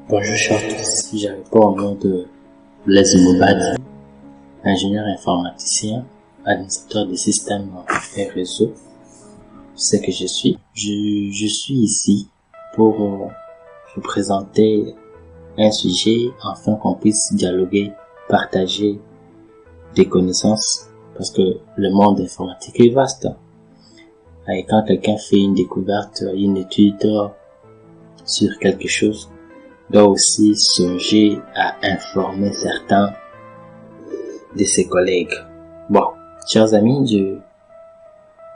Bonjour chers tous, je réponds au nom de Blaise Moubadi, ingénieur informaticien, administrateur des systèmes et réseaux. C'est que je suis. Je suis ici pour vous présenter un sujet afin qu'on puisse dialoguer, partager des connaissances, parce que le monde informatique est vaste. Et quand quelqu'un fait une découverte, une étude sur quelque chose, doit aussi songer à informer certains de ses collègues. Bon, chers amis,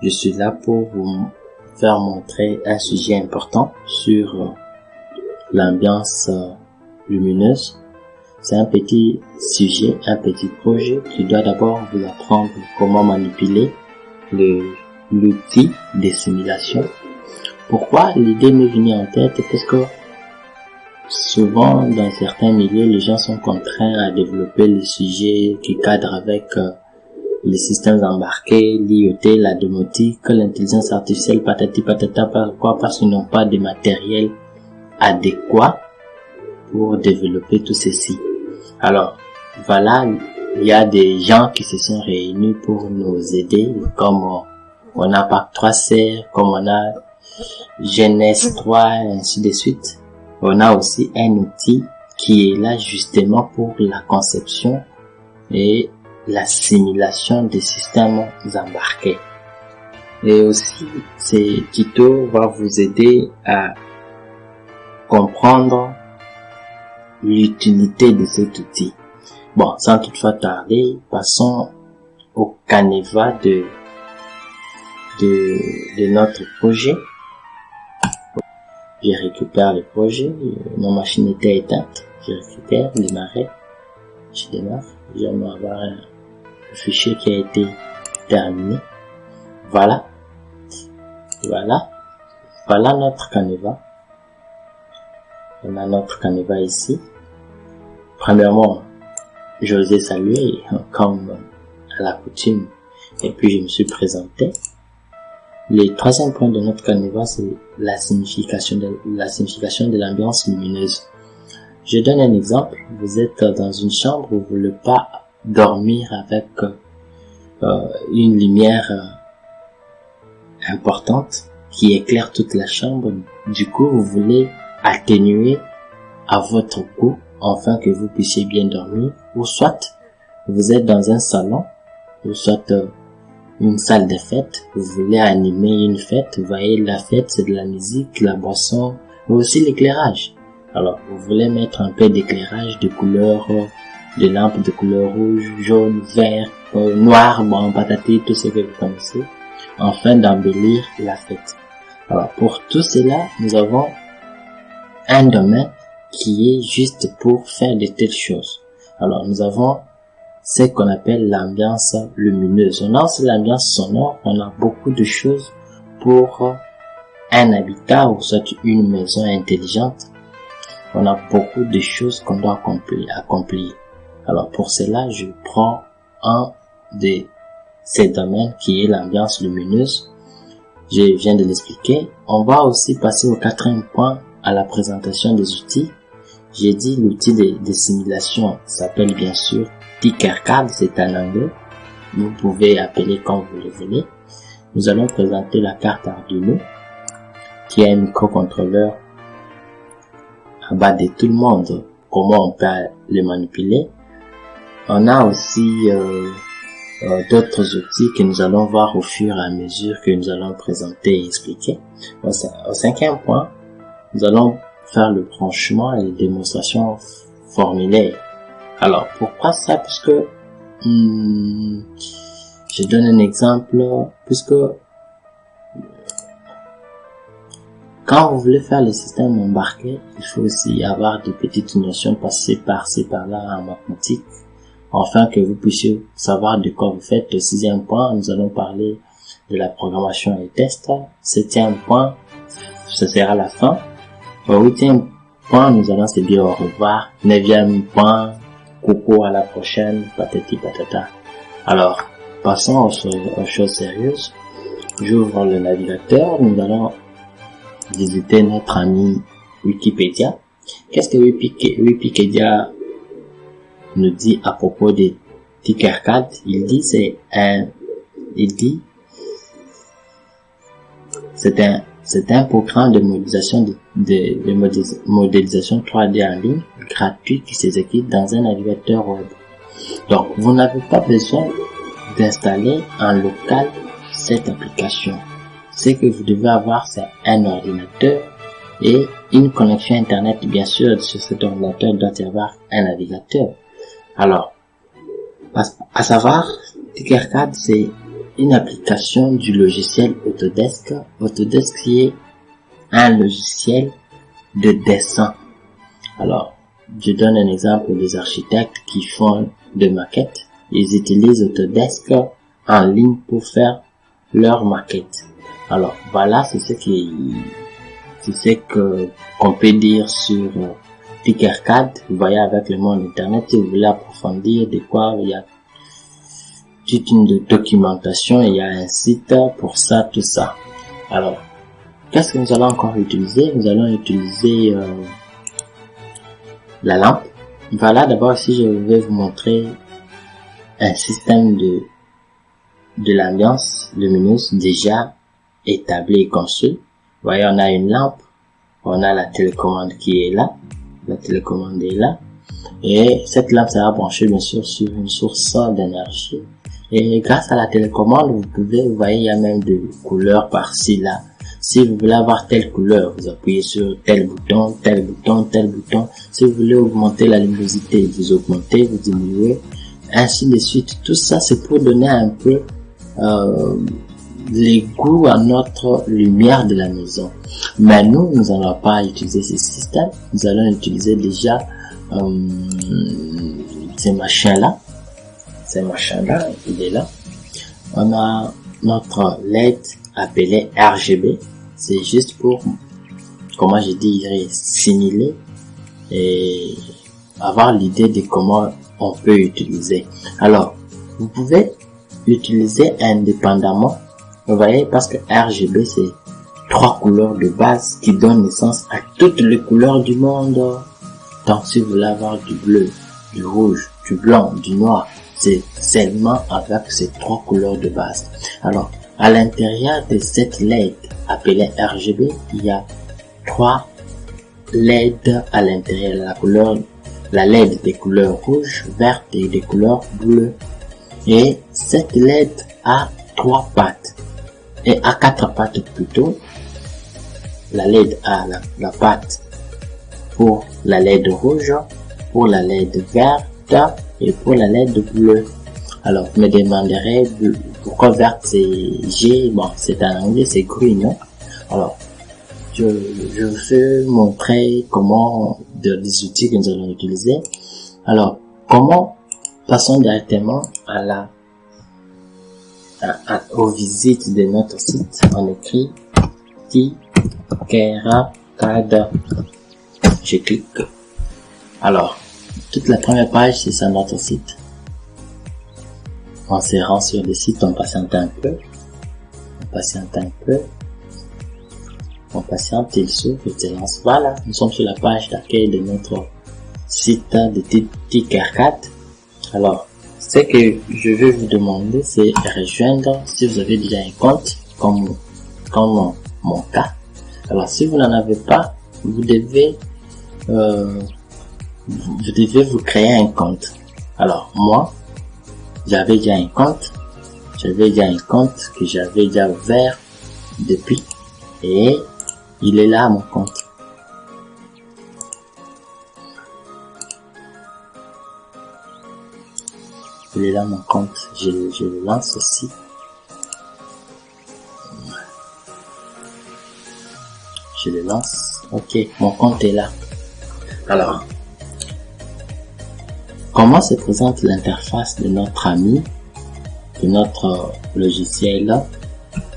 je suis là pour vous faire montrer un sujet important sur l'ambiance lumineuse. C'est un petit sujet, un petit projet qui doit d'abord vous apprendre comment manipuler l'outil de simulation. Pourquoi l'idée m'est venue en tête? Parce que souvent, dans certains milieux, les gens sont contraints à développer les sujets qui cadrent avec les systèmes embarqués, l'IoT, la domotique, l'intelligence artificielle, patati patata. Pourquoi? Parce qu'ils n'ont pas de matériel adéquat pour développer tout ceci. Alors, voilà, il y a des gens qui se sont réunis pour nous aider, comme on a PAC 3C, comme on a Jeunesse 3, et ainsi de suite. On a aussi un outil qui est là justement pour la conception et la simulation des systèmes embarqués. Et aussi, c'est Tito va vous aider à comprendre l'utilité de cet outil. Bon, sans toutefois tarder, passons au canevas de notre projet. Je récupère le projet, ma machine était éteinte, je récupère, je démarre, j'aimerais avoir un fichier qui a été terminé. Voilà notre canevas. On a notre canevas ici. Premièrement, j'osais saluer comme à la coutume, et puis je me suis présenté. Le troisième point de notre canevas, c'est la signification de l'ambiance lumineuse. Je donne un exemple. Vous êtes dans une chambre où vous ne voulez pas dormir avec une lumière importante qui éclaire toute la chambre. Du coup, vous voulez atténuer à votre goût afin que vous puissiez bien dormir. Ou soit, vous êtes dans un salon, ou soit une salle de fête, vous voulez animer une fête, vous voyez la fête c'est de la musique, la boisson, mais aussi l'éclairage. Alors vous voulez mettre un peu d'éclairage de couleur, de lampes de couleur rouge, jaune, vert, noir, bon, patati, tout ce que vous connaissez, afin d'embellir la fête. Alors pour tout cela, nous avons un domaine qui est juste pour faire de telles choses. Alors nous avons ce qu'on appelle l'ambiance lumineuse. On a aussi l'ambiance sonore, on a beaucoup de choses pour un habitat ou soit une maison intelligente. On a beaucoup de choses qu'on doit accomplir. Alors pour cela, je prends un de ces domaines qui est l'ambiance lumineuse. Je viens de l'expliquer. On va aussi passer au quatrième point, à la présentation des outils. J'ai dit l'outil de simulation s'appelle bien sûr Tinkercad, c'est un anglais. Vous pouvez appeler comme vous le voulez. Nous allons présenter la carte Arduino, qui est un microcontrôleur à base de tout le monde. Comment on peut le manipuler. On a aussi d'autres outils que nous allons voir au fur et à mesure que nous allons présenter et expliquer. Au cinquième point, nous allons faire le branchement et les démonstrations formulaires. Alors, pourquoi ça? Puisque, je donne un exemple, puisque, quand vous voulez faire le système embarqué, il faut aussi avoir des petites notions passées par-ci, par-là en mathématiques, afin que vous puissiez savoir de quoi vous faites. Au sixième point, nous allons parler de la programmation et tests. Septième point, ce sera la fin. Au huitième point, nous allons se dire au revoir. Neuvième point, coucou, à la prochaine, patati patata. Alors, passons aux choses sérieuses. J'ouvre le navigateur, nous allons visiter notre ami Wikipédia. Qu'est-ce que Wikipédia nous dit à propos des Tinkercad? Il dit c'est un programme de modélisation modélisation 3D en ligne gratuit qui s'exécute dans un navigateur web. Donc, vous n'avez pas besoin d'installer en local cette application. Ce que vous devez avoir, c'est un ordinateur et une connexion internet. Bien sûr, sur cet ordinateur doit y avoir un navigateur. Alors, à savoir, Tinkercad, c'est une application du logiciel Autodesk. Autodesk qui est un logiciel de dessin. Alors, je donne un exemple des architectes qui font des maquettes. Ils utilisent Autodesk en ligne pour faire leurs maquettes. Alors, voilà, c'est ce qu'on peut dire sur Tinkercad. Vous voyez, avec le monde internet, si vous voulez approfondir de quoi, il y a toute une documentation, il y a un site pour ça, tout ça. Alors, qu'est-ce que nous allons encore utiliser? Nous allons utiliser la lampe. Voilà, d'abord ici je vais vous montrer un système de l'ambiance lumineuse déjà établi et conçu. Vous voyez, on a une lampe, on a la télécommande qui est là, la télécommande est là, et cette lampe sera branchée bien sûr sur une source d'énergie. Et grâce à la télécommande, vous voyez, il y a même des couleurs par-ci, là. Si vous voulez avoir telle couleur, vous appuyez sur tel bouton, tel bouton, tel bouton. Si vous voulez augmenter la luminosité, vous augmentez, vous diminuez, ainsi de suite. Tout ça, c'est pour donner un peu les goûts à notre lumière de la maison. Mais nous n'allons pas utiliser ce système. Nous allons utiliser déjà ces machins-là. Ces machins-là, il est là. On a notre LED appelé RGB. C'est juste pour, comment je dirais, simuler et avoir l'idée de comment on peut utiliser. Alors, vous pouvez utiliser indépendamment. Vous voyez, parce que RGB, c'est 3 couleurs de base qui donnent naissance à toutes les couleurs du monde. Donc, si vous voulez avoir du bleu, du rouge, du blanc, du noir, c'est seulement avec ces 3 couleurs de base. Alors, à l'intérieur de cette LED appelée RGB, il y a 3 LED à l'intérieur. La LED des couleurs rouges, vertes et des couleurs bleues. Et cette LED a 3 pattes. Et à 4 pattes plutôt. La LED a la patte pour la LED rouge, pour la LED verte et pour la LED bleue. Alors, vous me demanderez pourquoi verte c'est G, bon, c'est en anglais, c'est green, non? Alors, je vais montrer comment, des outils que nous allons utiliser. Alors, passons directement aux visites de notre site. On écrit Tinkercad. Je clique. Alors, toute la première page, c'est sur notre site. On se rend sur le site, on patiente un peu. On patiente, il s'ouvre, il se lance. Voilà, nous sommes sur la page d'accueil de notre site de Tinkercad. Alors, ce que je vais vous demander, c'est rejoindre si vous avez déjà un compte, comme mon cas. Alors, si vous n'en avez pas, vous devez vous créer un compte. Alors, moi, j'avais déjà un compte que j'avais déjà ouvert depuis et il est là mon compte. Il est là mon compte. Je le lance aussi. Je le lance. Ok, mon compte est là. Alors, comment se présente l'interface de notre ami, de notre logiciel là?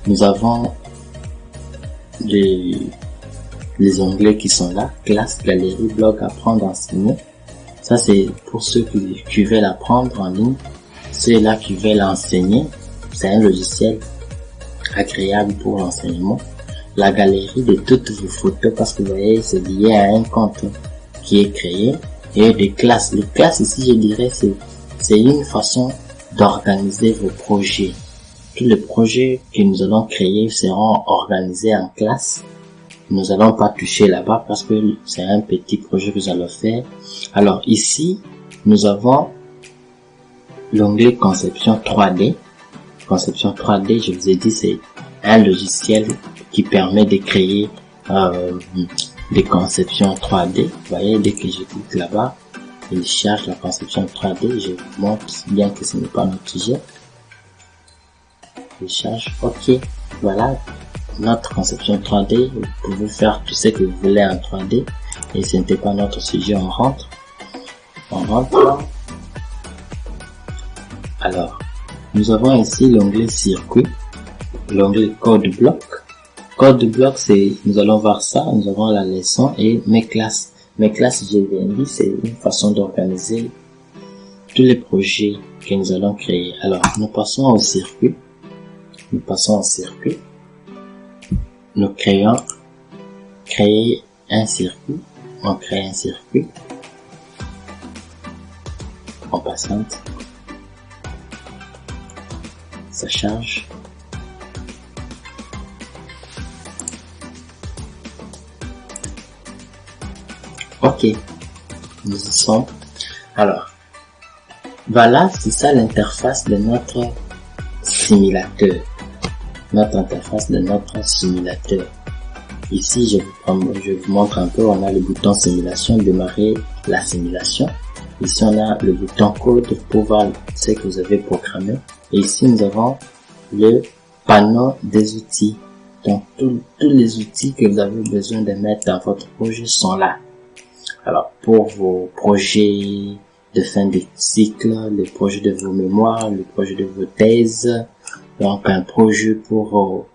Nous avons les onglets qui sont là, classe, galerie, blog, apprendre, enseigner. Ça c'est pour ceux qui veulent apprendre en ligne, ceux-là qui veulent enseigner. C'est un logiciel agréable pour l'enseignement. La galerie de toutes vos photos, parce que vous voyez, c'est lié à un compte. qui est créé et des classes. Les classes ici, je dirais, c'est une façon d'organiser vos projets. Tous les projets que nous allons créer seront organisés en classe. Nous allons pas toucher là-bas parce que c'est un petit projet que nous allons faire. Alors ici, nous avons l'onglet conception 3D. Conception 3D, je vous ai dit, c'est un logiciel qui permet de créer des conceptions 3D. Vous voyez, dès que je clique là-bas, il charge la conception 3D. Je vous montre bien que ce n'est pas notre sujet. Il charge. OK. Voilà notre conception 3D. Vous pouvez faire tout ce que vous voulez en 3D. Et ce n'était pas notre sujet. On rentre. Alors, nous avons ici l'onglet circuit, l'onglet code bloc. Code bloc, c'est, nous allons voir ça, nous avons la leçon et mes classes. Mes classes, je viens dit, c'est une façon d'organiser tous les projets que nous allons créer. Alors, nous passons au circuit. Nous créer un circuit. On crée un circuit. On patiente. Ça charge. OK. Nous y sommes. Alors, voilà, c'est ça l'interface de notre simulateur. Notre interface de notre simulateur. Ici, je vous montre un peu, on a le bouton simulation, démarrer la simulation. Ici, on a le bouton code pour voir ce que vous avez programmé. Et ici, nous avons le panneau des outils. Donc, tous les outils que vous avez besoin de mettre dans votre projet sont là. Alors, pour vos projets de fin de cycle, les projets de vos mémoires, les projets de vos thèses, donc un projet pour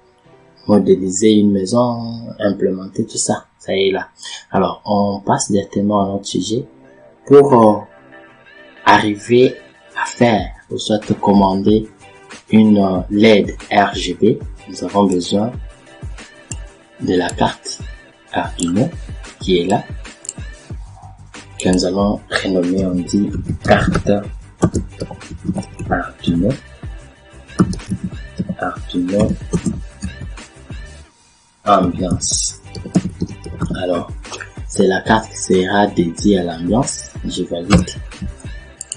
modéliser une maison, implémenter tout ça, ça y est là. Alors, on passe directement à notre sujet pour arriver à faire, ou soit commander une LED RGB. Nous avons besoin de la carte Arduino qui est là, que nous allons renommer, on dit carte Arduino ambiance. Alors, c'est la carte qui sera dédiée à l'ambiance. Je valide.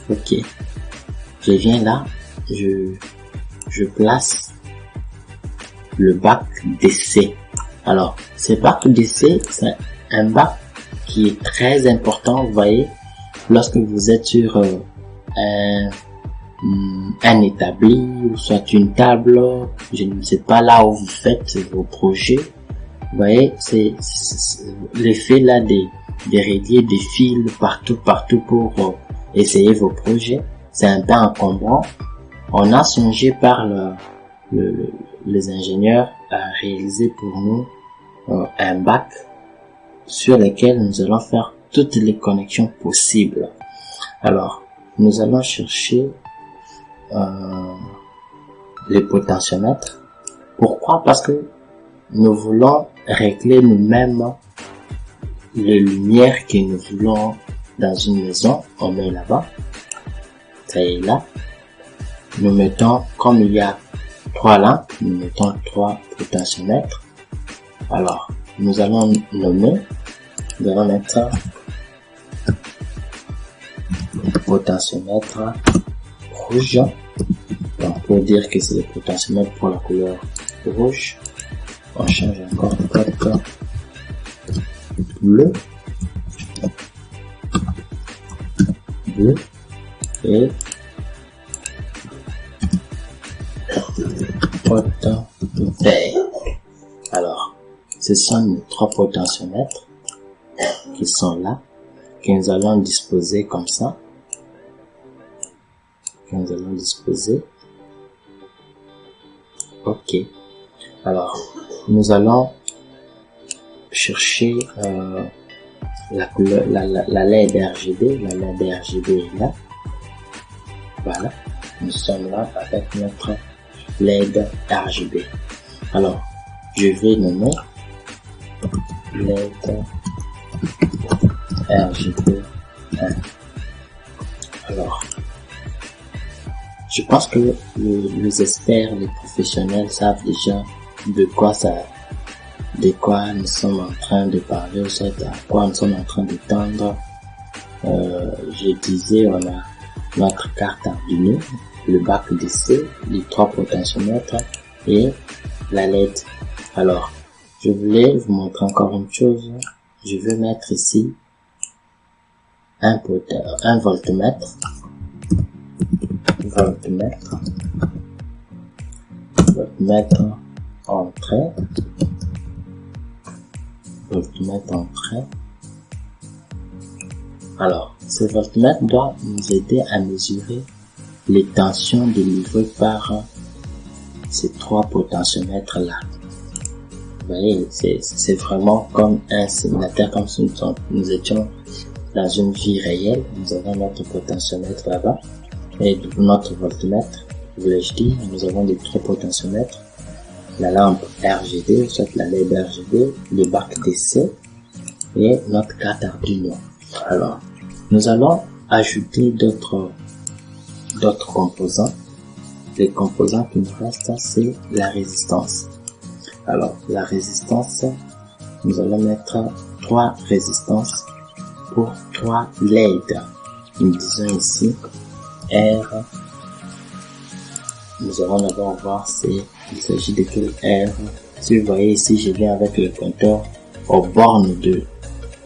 OK. Je viens là, je place le bac d'essai. Alors, ce bac d'essai, c'est un bac qui est très important, vous voyez, lorsque vous êtes sur un établi, ou soit une table, je ne sais pas, là où vous faites vos projets, vous voyez, c'est l'effet là des relier des fils partout pour essayer vos projets, c'est un peu encombrant. On a songé par les ingénieurs à réaliser pour nous un bac sur lequel nous allons faire toutes les connexions possibles. Alors, nous allons chercher les potentiomètres. Pourquoi? Parce que nous voulons régler nous-mêmes les lumières que nous voulons dans une maison. On met là-bas. Ça y est là. Nous mettons, comme il y a 3 lampes, nous mettons 3 potentiomètres. Alors, nous allons nommer, nous allons mettre potentiomètre rouge. Donc, pour dire que c'est le potentiomètre pour la couleur rouge, on change encore code bleu et code vert. Alors, ce sont nos 3 potentiomètres qui sont là, que nous allons disposer comme ça. OK. Alors, nous allons chercher la couleur, la LED RGB. La LED RGB est là. Voilà. Nous sommes là avec notre LED RGB. Alors, je vais nommer LED RGB 1. Alors, je pense que les experts, les professionnels savent déjà de quoi nous sommes en train de parler, ou soit à quoi nous sommes en train de tendre. Je disais, on a notre carte Arduino, le bac DC, les 3 potentiomètres et la LED. Alors, je voulais vous montrer encore une chose. Je vais mettre ici un voltmètre. Voltmètre entrée. Voltmètre entrée. Alors, ce voltmètre doit nous aider à mesurer les tensions délivrées par ces 3 potentiomètres là. Vous voyez, c'est vraiment comme un simulateur, comme si nous étions dans une vie réelle. Nous avons notre potentiomètre là-bas et notre voltmètre. Voulais-je dire, nous avons les 3 potentiomètres, la lampe RGB, soit la LED RGB, le bac DC et notre carte Arduino. Alors, nous allons ajouter d'autres composants. Les composants qui nous restent, c'est la résistance. Alors, la résistance, nous allons mettre 3 résistances pour 3 LED. Nous disons ici R. Nous allons d'abord voir il s'agit de quel R. Si vous voyez ici, je viens avec le compteur aux bornes de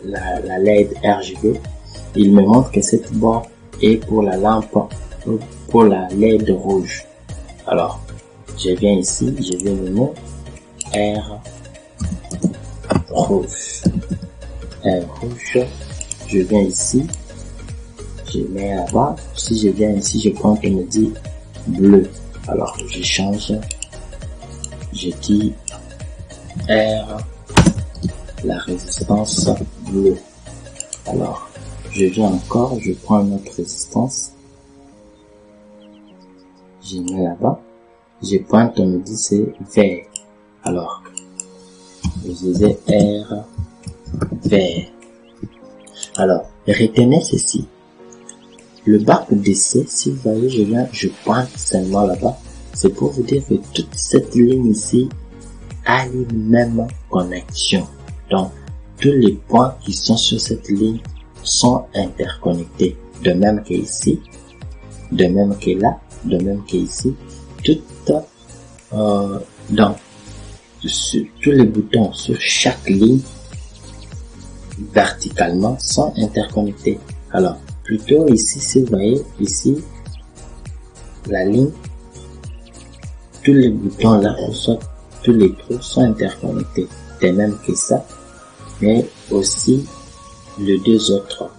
la LED RGB. Il me montre que cette borne est pour la lampe, pour la LED rouge. Alors, je viens ici, je vais nommer R rouge. R rouge. Je viens ici, je mets là-bas. Si je viens ici, je prends et me dit bleu. Alors, je change. Je dis R, la résistance bleue. Alors, je viens encore, je prends une autre résistance. Je mets là-bas. Je pointe, on me dit c'est vert. Alors, je disais R, vert. Alors, retenez ceci. Le bac DC, si vous voyez, je pointe seulement là-bas. C'est pour vous dire que toute cette ligne ici a une même connexion. Donc, tous les points qui sont sur cette ligne sont interconnectés. De même qu'ici, de même que là, de même qu'ici. Donc, tous les boutons sur chaque ligne verticalement sont interconnectés. Alors, plutôt ici, si vous voyez, ici, la ligne, tous les boutons là, tous les trous sont interconnectés. De même que ça, mais aussi les 2 autres.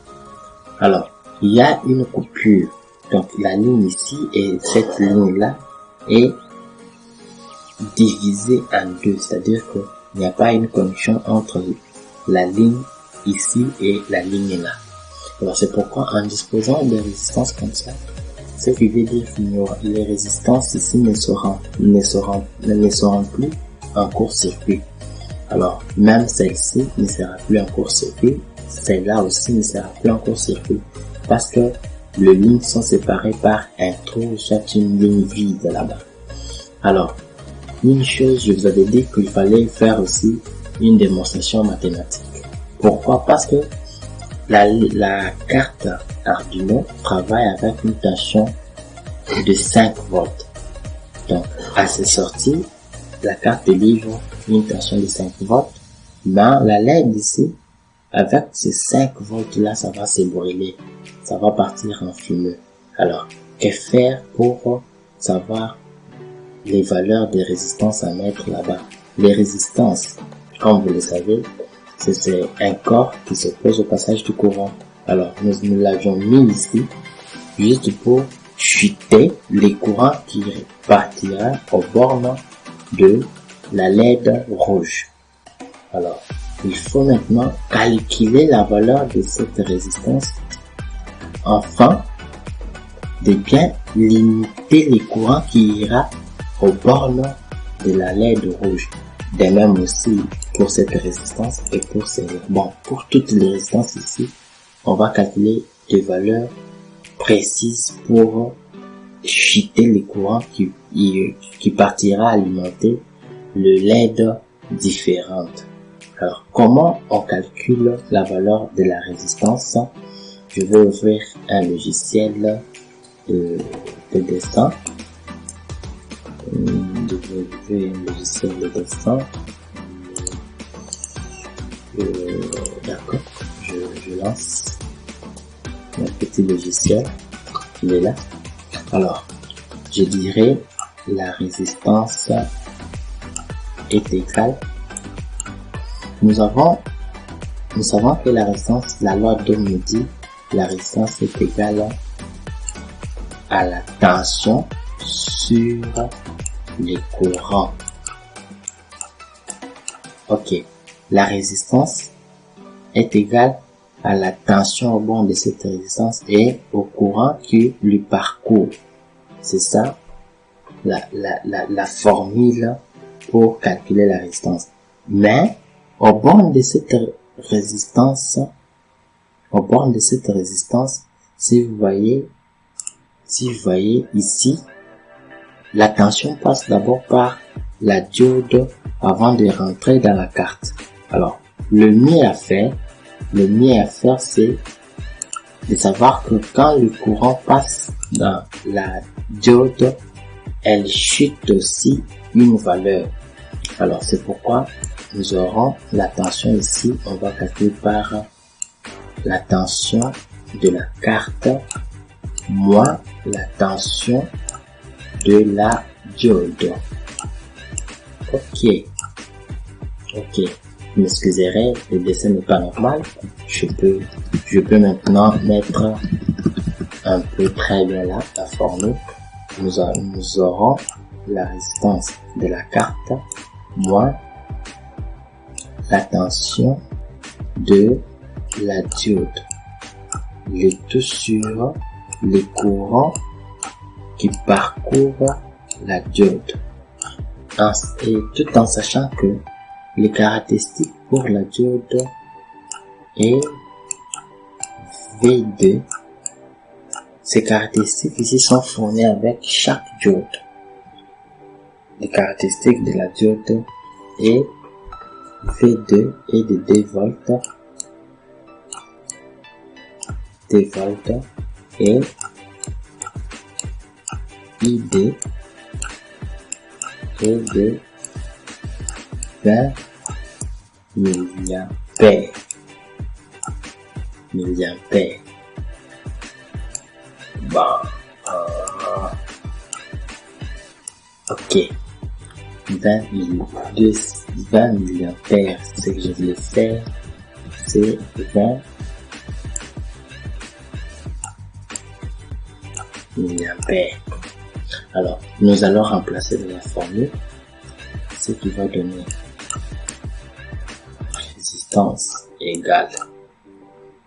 Alors, il y a une coupure. Donc, la ligne ici et cette ligne-là est divisée en 2. C'est-à-dire qu'il n'y a pas une connexion entre la ligne ici et la ligne là. Alors, c'est pourquoi en disposant de résistances comme ça, ce qui veut dire que les résistances ici ne seront plus en court-circuit. Alors, même celle-ci ne sera plus en court-circuit, celle-là aussi ne sera plus en court-circuit, parce que les lignes sont séparées par un trou, soit une ligne vide là-bas. Alors, une chose, je vous avais dit qu'il fallait faire aussi une démonstration mathématique. Pourquoi? Parce que la carte Arduino travaille avec une tension de 5 volts. Donc, à ses sorties, la carte livre une tension de 5 volts. Mais la LED ici, avec ces 5 volts là, ça va se brûler. Ça va partir en fumée. Alors, que faire pour savoir les valeurs de résistance à mettre là-bas? Les résistances, comme vous le savez, c'est un corps qui s'oppose au passage du courant. Alors, nous l'avions mis ici, juste pour chuter les courants qui partira aux bornes de la LED rouge. Alors, il faut maintenant calculer la valeur de cette résistance afin de bien limiter les courants qui ira aux bornes de la LED rouge. De même aussi pour cette résistance et pour toutes les résistances ici, on va calculer des valeurs précises pour chuter les courants qui partira alimenter le LED différente. Alors, comment on calcule la valeur de la résistance? Je vais ouvrir un logiciel de dessin. Je vais ouvrir un logiciel de dessin. D'accord, je lance mon petit logiciel. Il est là. Alors, je dirais la résistance est égale. Nous savons que la résistance, la loi d'Ohm nous dit, la résistance est égale à la tension sur les courants. Ok, la résistance est égale à la tension au bord de cette résistance et au courant qui lui parcourt. C'est ça la formule pour calculer la résistance. Mais au bord de cette résistance, si vous voyez ici, la tension passe d'abord par la diode avant de rentrer dans la carte. Alors, le mieux à faire, c'est de savoir que quand le courant passe dans la diode, elle chute aussi une valeur. Alors, c'est pourquoi nous aurons la tension ici, on va calculer par la tension de la carte moins la tension de la diode. Ok. Vous m'excuserez, le dessin n'est pas normal. Je peux maintenant mettre un peu très bien là la formule. Nous aurons la résistance de la carte moins la tension de la diode. Le tout sur les courants qui parcourent la diode. Et tout en sachant que les caractéristiques pour la diode est V2. Ces caractéristiques ici sont fournies avec chaque diode. Les caractéristiques de la diode est V2 est de 2 volts. 2 volts et ID est de 20 milliampères. Bon, ok. 20 milliampères, ce que je voulais faire, c'est 20 milliampères. Alors, nous allons remplacer dans la formule ce qui va donner résistance égale.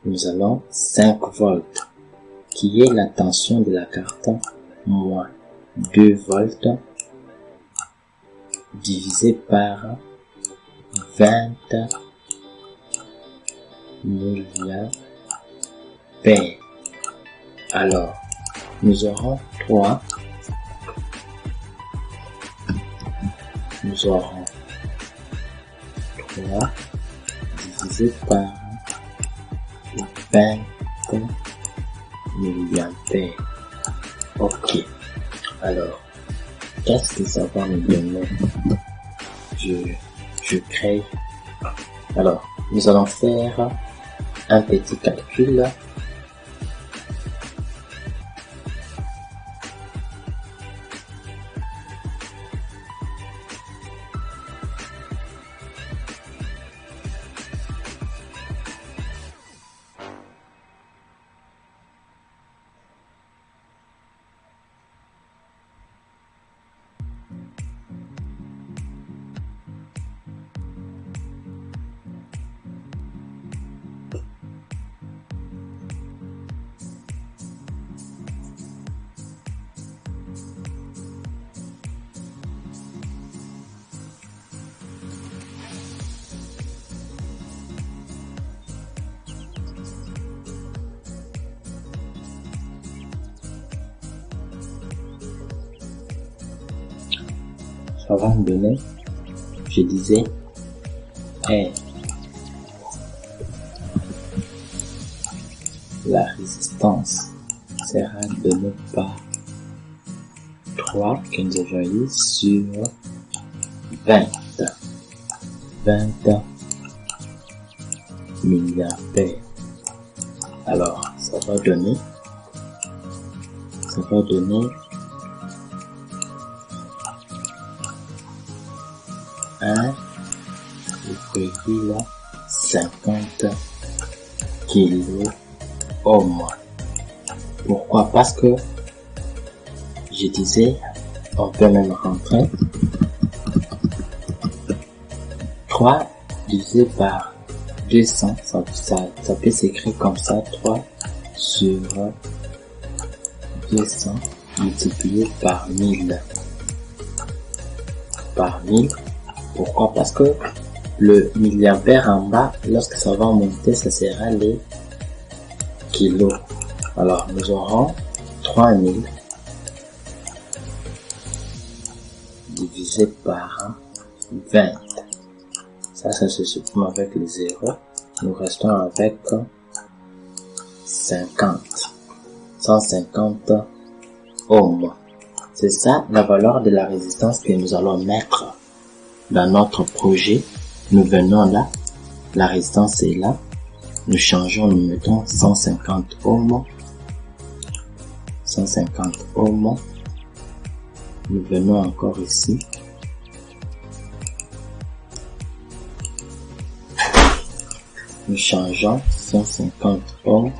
Nous allons 5 volts qui est la tension de la carte moins 2 volts divisé par 20 milliampères. Alors, nous aurons 3. Nous aurons 3 divisé par 20 milliampères. Ok. Alors, qu'est-ce que ça va me donner? Je crée. Alors, nous allons faire un petit calcul. avant de donner, je disais la résistance sera donnée par 3 que nous avons eu sur 20 milliampères. Alors, ça va donner 1,50 kilo ohm. Pourquoi? Parce que je disais, on peut même rentrer 3 divisé par 200, ça peut s'écrire comme ça, 3 sur 200 multiplié par 1000. Pourquoi? Parce que le milliampère en bas, lorsque ça va monter, ça sera les kilos. Alors, nous aurons 3000 divisé par 20. Ça se supprime avec le 0. Nous restons avec 150 ohms. C'est ça la valeur de la résistance que nous allons mettre dans notre projet. Nous venons là, la résistance est là, nous changeons, nous mettons 150 ohms, nous venons encore ici, nous changeons 150 ohms,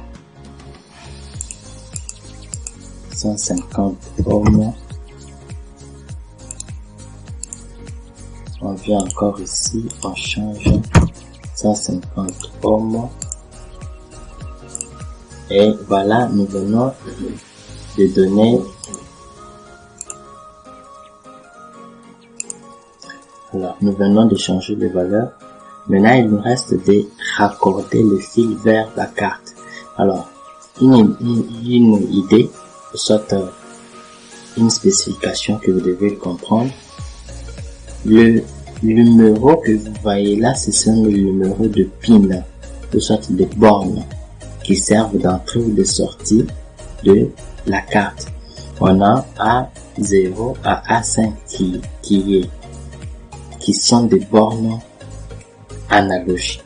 on vient encore ici, on change 150 ohms et voilà, nous venons de donner nous venons de changer de valeur. Maintenant, il nous reste de raccorder le fil vers la carte. Alors, une idée, soit une spécification que vous devez comprendre. Le numéro que vous voyez là, ce sont les numéros de pin, ou soit des bornes, qui servent d'entrée ou de sortie de la carte. On a A0 à A5 qui sont des bornes analogiques.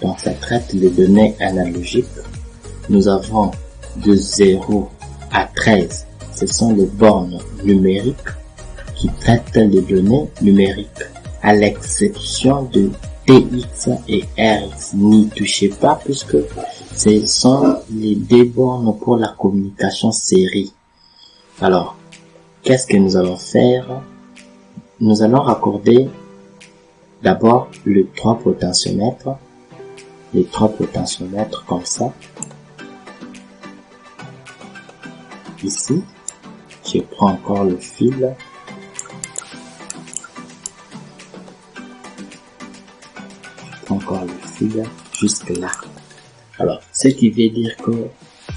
Donc ça traite les données analogiques. Nous avons de 0 à 13. Ce sont les bornes numériques qui traitent les données numériques. À l'exception de TX et RX, n'y touchez pas puisque ce sont les deux bornes pour la communication série. Alors, qu'est-ce que nous allons faire? Nous allons raccorder d'abord les 3 potentiomètres comme ça. Ici, je prends encore le fil. Jusque là. Alors, ce qui veut dire que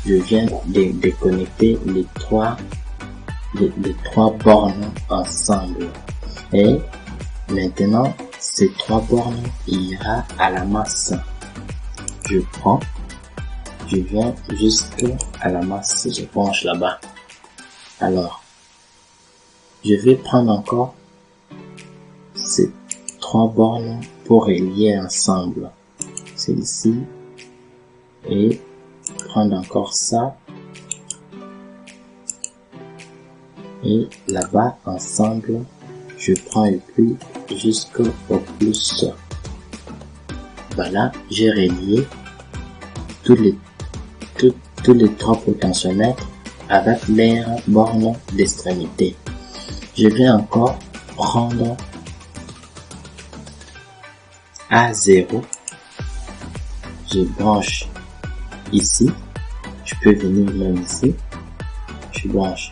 je viens de déconnecter les trois bornes ensemble. Et maintenant, ces 3 bornes ira à la masse. Je viens jusqu'à la masse, je penche là-bas. Alors, je vais prendre encore ces 3 bornes pour relier ensemble. Celle-ci et prendre encore ça et là-bas ensemble. Je prends et puis jusqu'au plus. Voilà, j'ai relié tous les 3 potentiomètres avec leur borne d'extrémité. Je vais encore prendre A0. Je branche ici. Je peux venir même ici. Je branche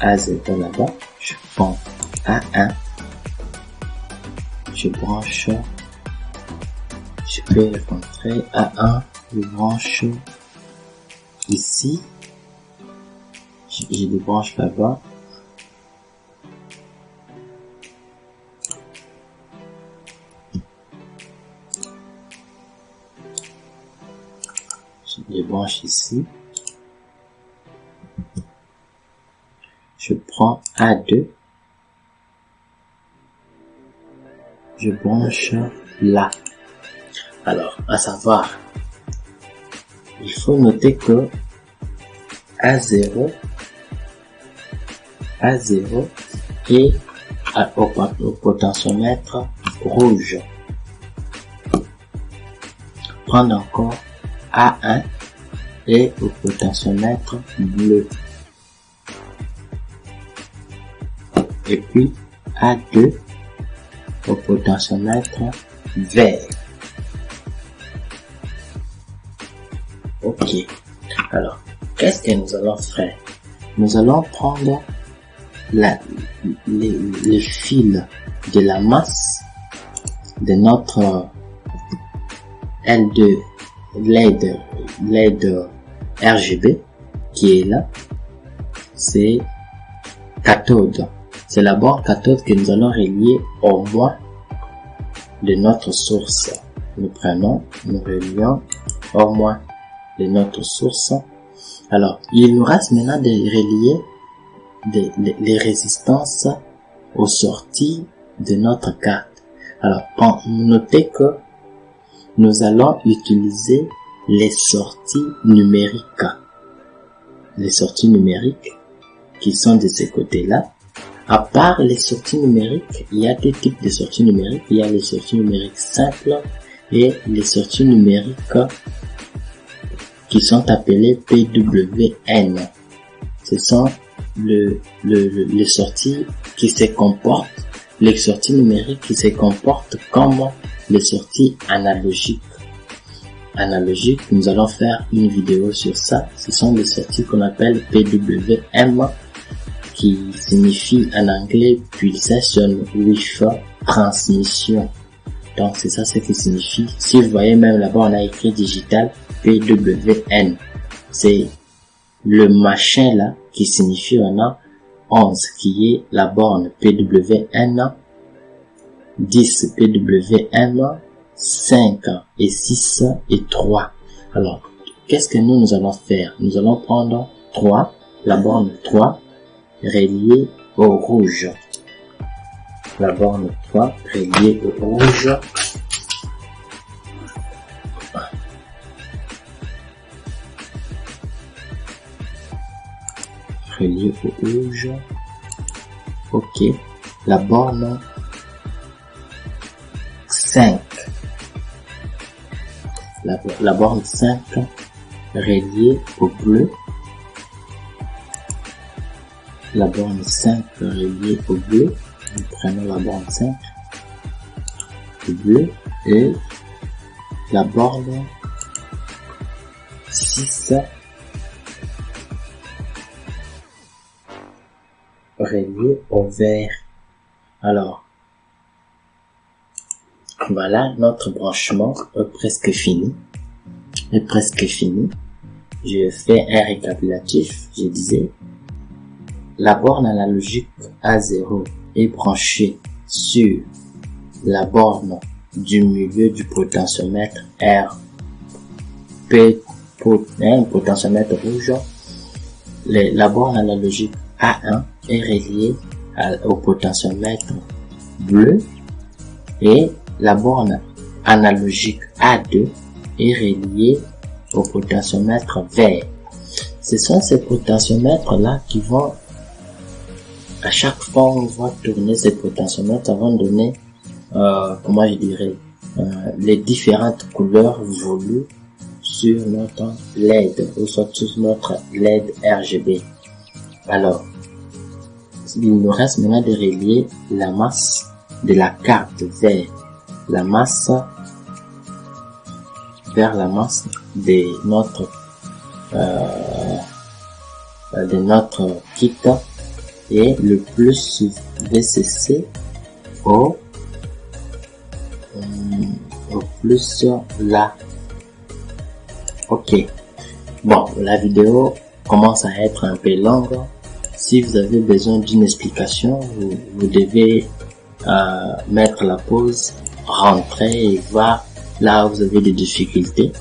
A0 là-bas. Je prends A1. Je branche. Je peux rentrer A1. Je branche ici. Je le branche là-bas. Je branche ici. Je prends A2. Je branche là. Alors, à savoir, il faut noter que A0 est au potentiomètre rouge. Prendre encore A1 et au potentiomètre bleu. Et puis A2 au potentiomètre vert. Ok. Alors, qu'est-ce que nous allons faire? Nous allons prendre les fils de la masse de notre L2 LED RGB qui est là. C'est cathode. C'est la borne cathode que nous allons relier au moins de notre source. Nous prenons, nous relions au moins de notre source. Alors, il nous reste maintenant de relier les résistances aux sorties de notre carte. Alors, notez que nous allons utiliser les sorties numériques. Les sorties numériques qui sont de ce côté-là. À part les sorties numériques, il y a deux types de sorties numériques. Il y a les sorties numériques simples et les sorties numériques qui sont appelées PWN. Ce sont les sorties qui se comportent, les sorties numériques qui se comportent comme les sorties analogiques. Nous allons faire une vidéo sur ça. Ce sont les sorties qu'on appelle PWM, qui signifie en anglais Pulsation With Transmission. Donc c'est ça ce qui signifie. Si vous voyez même là-bas on a écrit digital PWN. C'est le machin là qui signifie maintenant 11 qui est la borne PWN, 10 PWM, 5 et 6 et 3. Alors qu'est-ce que nous allons faire? Nous allons prendre 3, la borne 3 reliée au rouge. La borne 3 reliée au rouge. Reliée au rouge. Ok. La borne 5. La borne 5 reliée au bleu. La borne 5 reliée au bleu. Nous prenons la borne 5 au bleu et la borne 6 reliée au vert. Alors, voilà, notre branchement est presque fini. Je fais un récapitulatif. Je disais, la borne analogique A0 est branchée sur la borne du milieu du potentiomètre R, potentiomètre rouge. La borne analogique A1 est reliée au potentiomètre bleu et la borne analogique A2 est reliée au potentiomètre vert. Ce sont ces potentiomètres là qui vont, à chaque fois on va tourner ces potentiomètres avant de donner comment je dirais les différentes couleurs voulues sur notre LED ou sur notre LED RGB. Alors il nous reste maintenant de relier la masse de la carte vers la masse de notre kit et le plus VCC au plus là. Ok. Bon, la vidéo commence à être un peu longue. Si vous avez besoin d'une explication, vous devez mettre la pause, rentrer et voir là où vous avez des difficultés.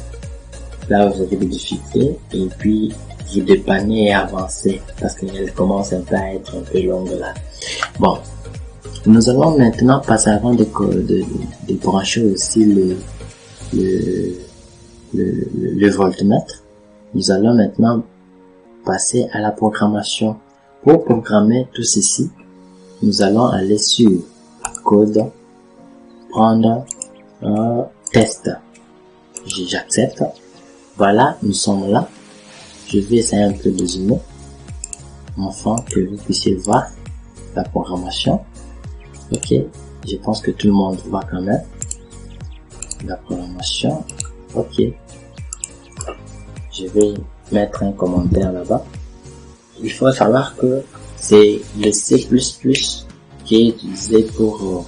là vous avez des difficultés et puis vous dépannez et avancez parce qu'elle commence un peu à être un peu longue là. Bon, nous allons maintenant passer avant de brancher aussi le voltmètre. Nous allons maintenant passer à la programmation. Pour programmer tout ceci, nous allons aller sur code, prendre un test. J'accepte. Voilà, nous sommes là. Je vais essayer un peu de zoomer afin que vous puissiez voir la programmation. Ok, je pense que tout le monde voit quand même la programmation. Ok, je vais mettre un commentaire là-bas. Il faut savoir que c'est le C++ qui est utilisé pour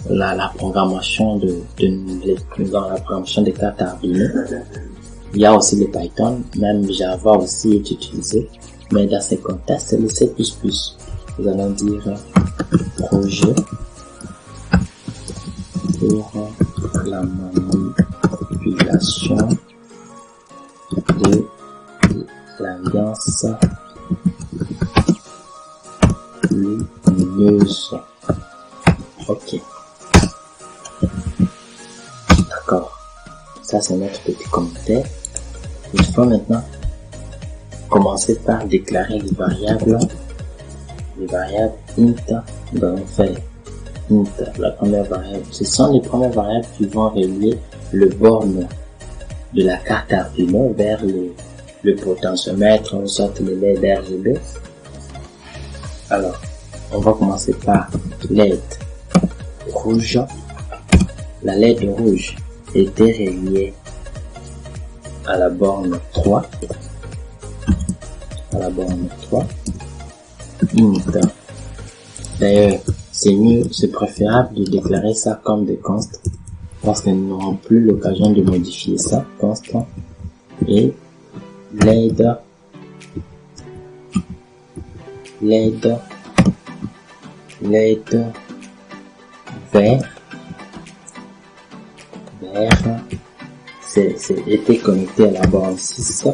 la programmation dans la programmation des cartes Arduino. Il y a aussi le Python, même Java aussi est utilisé, mais dans ces contextes, c'est le C++. Nous allons dire projet pour la manipulation de l'alliance lumineuse. Ok. D'accord. Ça, c'est notre petit commentaire. Il faut maintenant commencer par déclarer les variables int. Nous allons faire int, la première variable. Ce sont les premières variables qui vont relier le borne de la carte Arduino vers le potentiomètre, en sorte le LED RGB. Alors, on va commencer par LED rouge. La LED rouge était reliée à la borne 3. À la borne 3. Int. D'ailleurs, c'est mieux, c'est préférable de déclarer ça comme des constants parce que nous n'aurons plus l'occasion de modifier ça, constant. Et LED vert était connecté à la borne 6,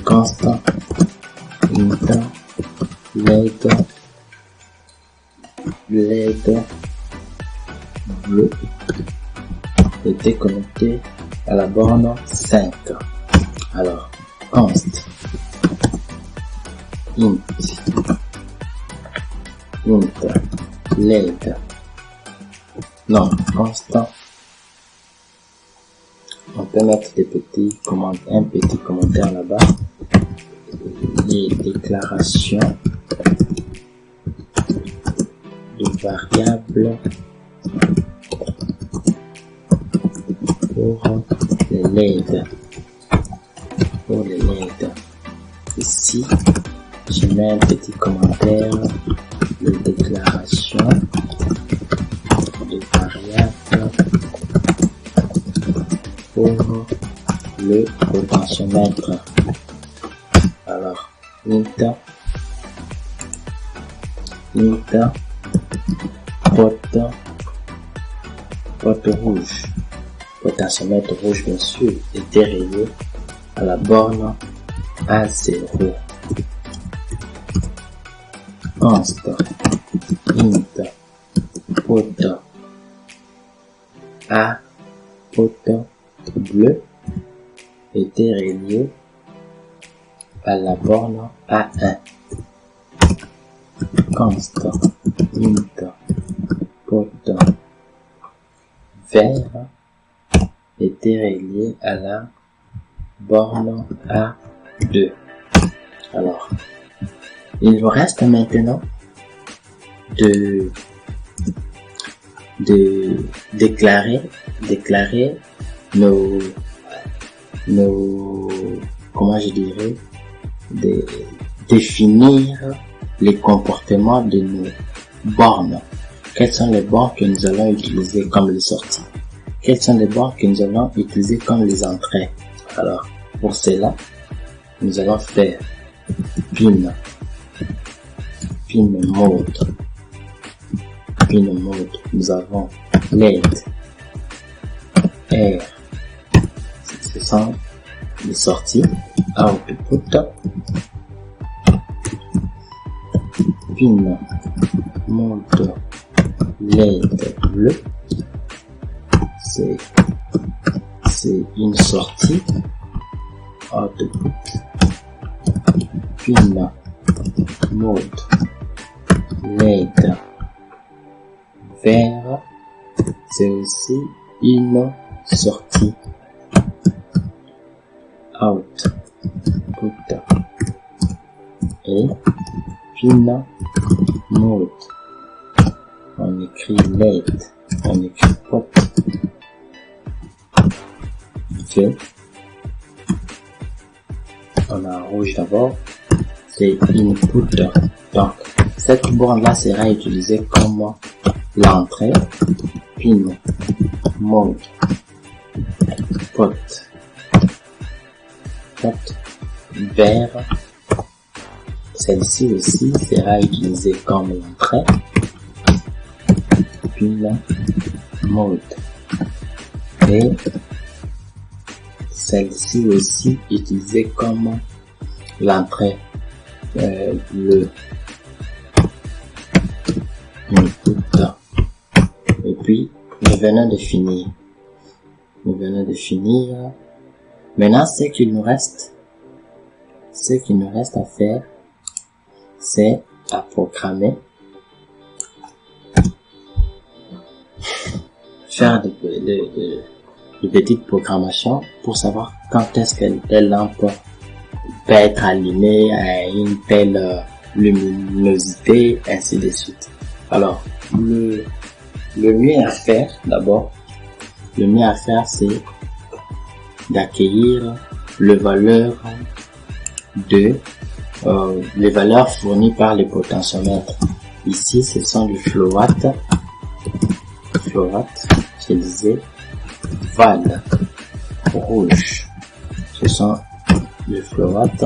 constant int LED bleu était connecté à la borne 5. Alors, const int LED non, constant. On peut mettre un petit commentaire là-bas. Les déclarations de variables pour les LED. Ici, je mets un petit commentaire de déclaration de variables pour le potentiomètre. Alors, int porte rouge, potentiomètre rouge bien sûr, était relié à la borne A0. Const int porte bleu était relié à la borne A1. Const int porte vert était relié à la borne A2. Alors, il nous reste maintenant de déclarer nos comment je dirais, de définir les comportements de nos bornes. Quelles sont les bornes que nous allons utiliser comme les sorties? Quelles sont les bornes que nous allons utiliser comme les entrées? Alors, pour cela, nous allons faire pin mode. Nous avons LED R. Ce sont les sorties, output, pin mode LED bleu, c'est une sortie, output, pin mode LED vert, c'est aussi une sortie, output, et pin mode, on écrit LED, on écrit port, fait, on a rouge d'abord, c'est input, donc cette borne là sera utilisée comme l'entrée, pin mode port vert, celle-ci aussi sera utilisée comme l'entrée, pin mode, et celle-ci aussi utilisée comme l'entrée, le input. Et puis nous venons de finir. Maintenant, ce qu'il nous reste à faire, c'est à programmer, faire de petites programmations pour savoir quand est-ce que telle lampe peut être allumée à une telle luminosité, ainsi de suite. Alors, le mieux à faire, d'abord, c'est d'accueillir les valeurs les valeurs fournies par les potentiomètres. Ici, ce sont du flowatt, je disais, val, rouge, ce sont le flowatt,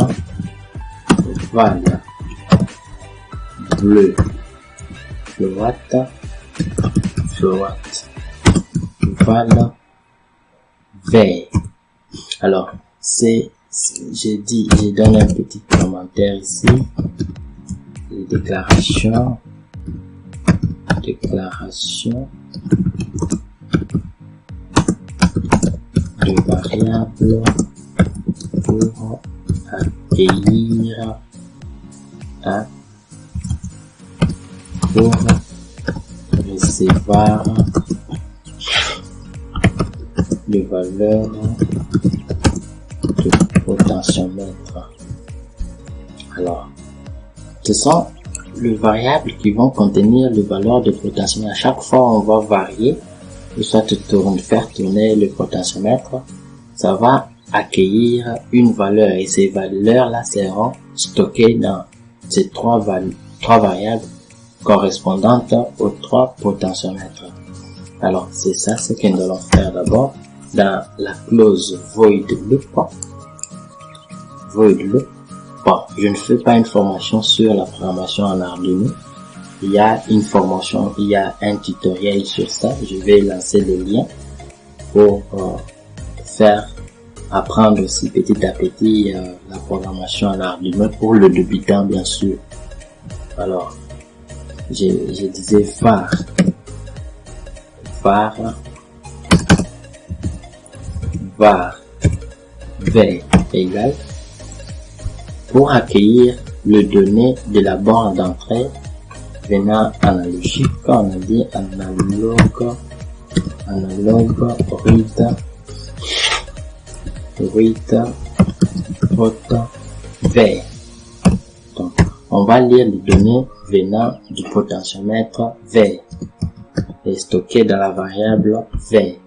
val, bleu, flowatt, val, vert. Alors, je donne un petit commentaire ici. Les déclarations de variables pour accueillir pour recevoir les valeurs de potentiomètre. Alors, ce sont les variables qui vont contenir les valeurs de potentiomètre. À chaque fois, on va varier, soit faire tourner le potentiomètre, ça va accueillir une valeur et ces valeurs-là seront stockées dans ces trois variables correspondantes aux trois potentiomètres. Alors, c'est ça ce que nous allons faire d'abord dans la clause void loop. Bon, je ne fais pas une formation sur la programmation en Arduino. Il y a un tutoriel sur ça. Je vais lancer le lien pour faire apprendre aussi petit à petit la programmation en Arduino pour le débutant, bien sûr. Alors, je disais var v égale pour accueillir le données de la borne d'entrée venant analogique, on a dit analogue read port v. Donc, on va lire les données venant du potentiomètre v et stocké dans la variable v.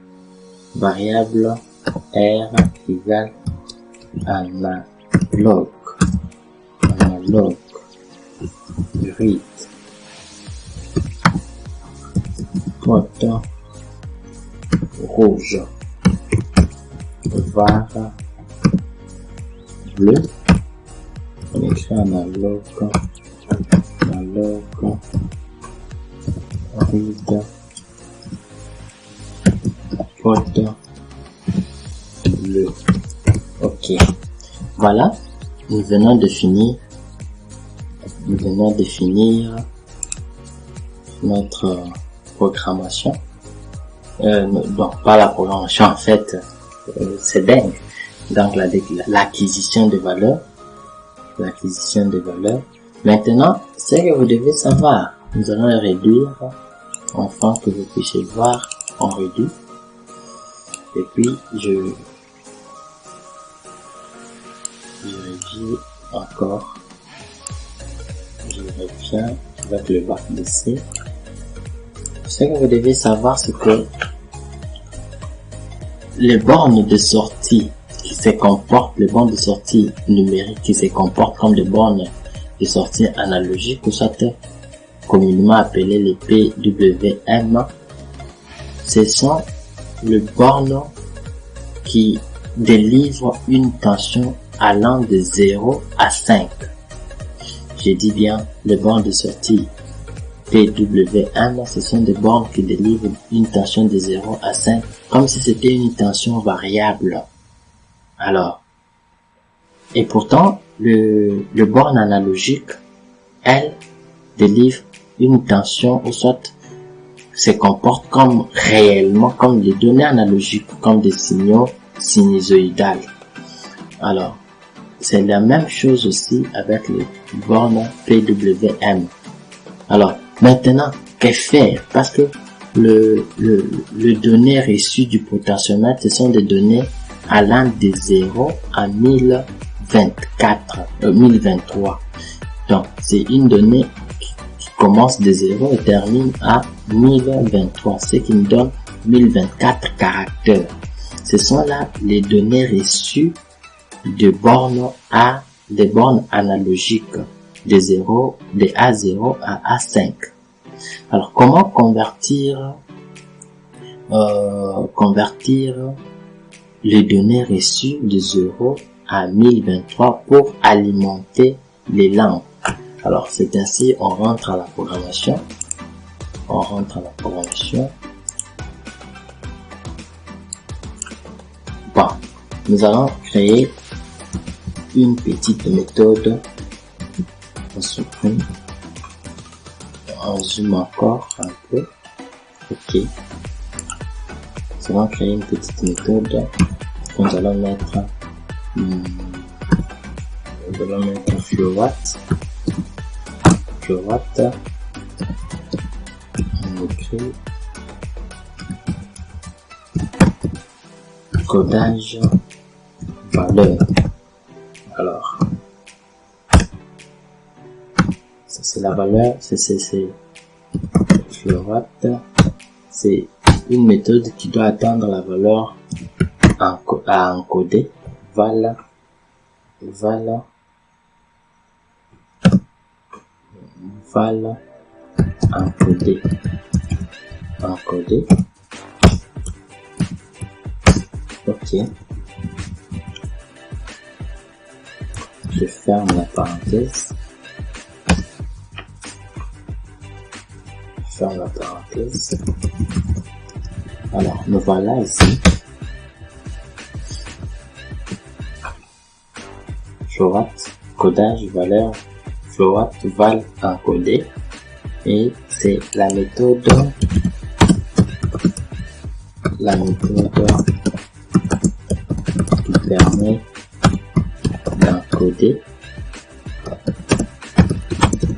Variable r égale analogue read port rouge var bleu, on écrit analogue read port bleu. Ok. Voilà, nous venons de finir notre programmation. Non, pas la programmation, en fait, c'est dingue. Donc l'acquisition de valeur. Maintenant, ce que vous devez savoir, nous allons le réduire afin que vous puissiez voir. On réduit. Et puis je réduis encore. Je reviens avec le bac de C. Ce que vous devez savoir, c'est que les bornes de sortie les bornes de sortie numériques qui se comportent comme des bornes de sortie analogiques, ou soit communément appelées les PWM, ce sont les bornes qui délivrent une tension allant de 0 à 5. Je dis bien les bornes de sortie PWM, ce sont des bornes qui délivrent une tension de 0 à 5, comme si c'était une tension variable. Alors, et pourtant, le borne analogique, elle, délivre une tension, ou soit se comporte comme réellement, comme des données analogiques, comme des signaux sinusoïdales. Alors, c'est la même chose aussi avec les bornes PWM. Alors, maintenant, que faire? Parce que le données reçues du potentiomètre, ce sont des données allant de 0 à 1023. Donc, c'est une donnée qui commence de 0 et termine à 1023, ce qui nous donne 1024 caractères. Ce sont là les données reçues de bornes des bornes analogiques de A0 à A5. Alors, comment convertir les données reçues de 0 à 1023 pour alimenter les lampes? Alors, c'est ainsi, on rentre à la programmation. Bon, nous allons créer une petite méthode. On supprime. On zoome encore un peu. Ok. Nous allons créer une petite méthode. Nous allons mettre float. On écrit codage valeur. Alors, ça c'est la valeur, c'est float. C'est une méthode qui doit attendre la valeur à encoder. Val encoder. Ok. Je ferme la parenthèse. Alors, nous voilà ici. Float, codage, valeur, float, val, encodé. Et c'est la méthode qui permet d'encoder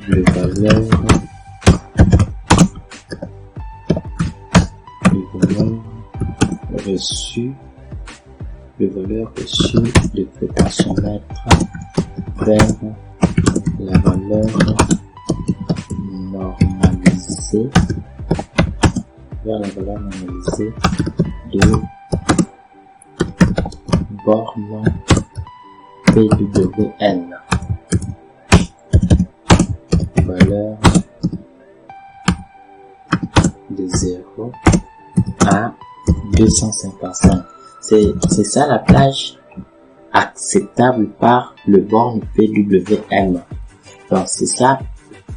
les valeurs reçues du potentiomètre vers la valeur normalisée de borne PWM. Valeur de 0 à 255. C'est ça la plage acceptable par le borne PWM. Donc c'est ça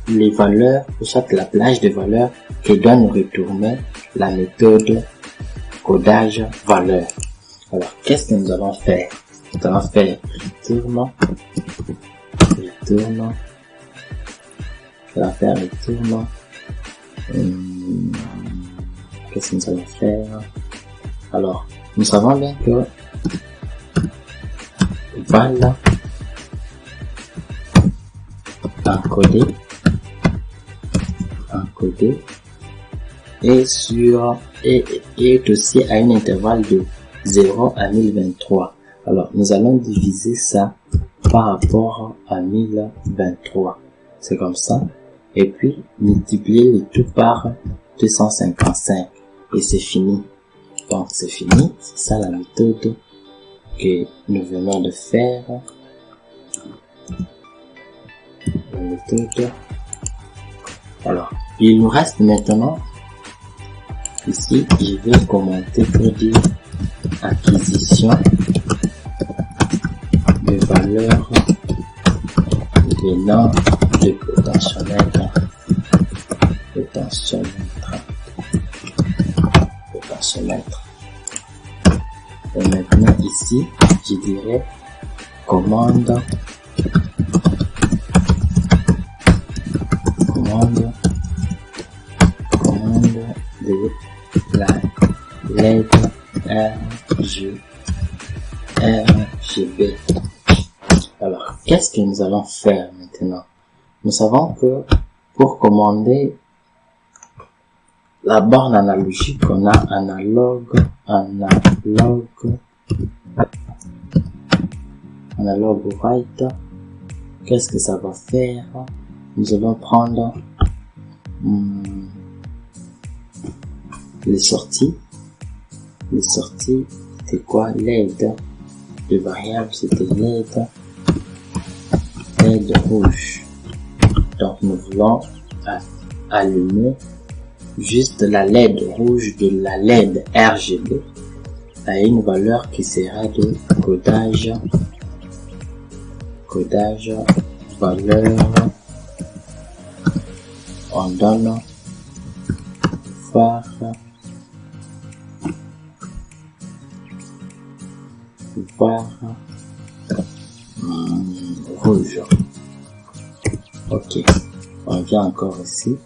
les valeurs, ou soit la plage de valeurs que doit nous retourner la méthode codage valeur. Alors qu'est-ce que nous allons faire? Ça va faire retourne. Ça va faire retourne. Qu'est-ce que nous allons faire? Alors, nous savons bien que val encodé est aussi à un intervalle de 0 à 1023. Alors, nous allons diviser ça par rapport à 1023. C'est comme ça. Et puis, multiplier le tout par 255. Et c'est fini. Donc, c'est fini. C'est ça la méthode que nous venons de faire. La méthode. Alors, il nous reste maintenant, ici, je vais commenter pour dire acquisition de valeurs venant de potentiomètre. Et maintenant ici, je dirais commande de la LED RGB. Alors, qu'est-ce que nous allons faire maintenant? Nous savons que pour commander la borne analogique, on a analogue write. Qu'est-ce que ça va faire? Nous allons prendre les sorties. C'est quoi? LED. Le variable c'était LED rouge. Donc nous voulons allumer juste la LED rouge de la LED RGB à une valeur qui sera de codage valeur. On donne var rouge. Ok, on vient encore ici.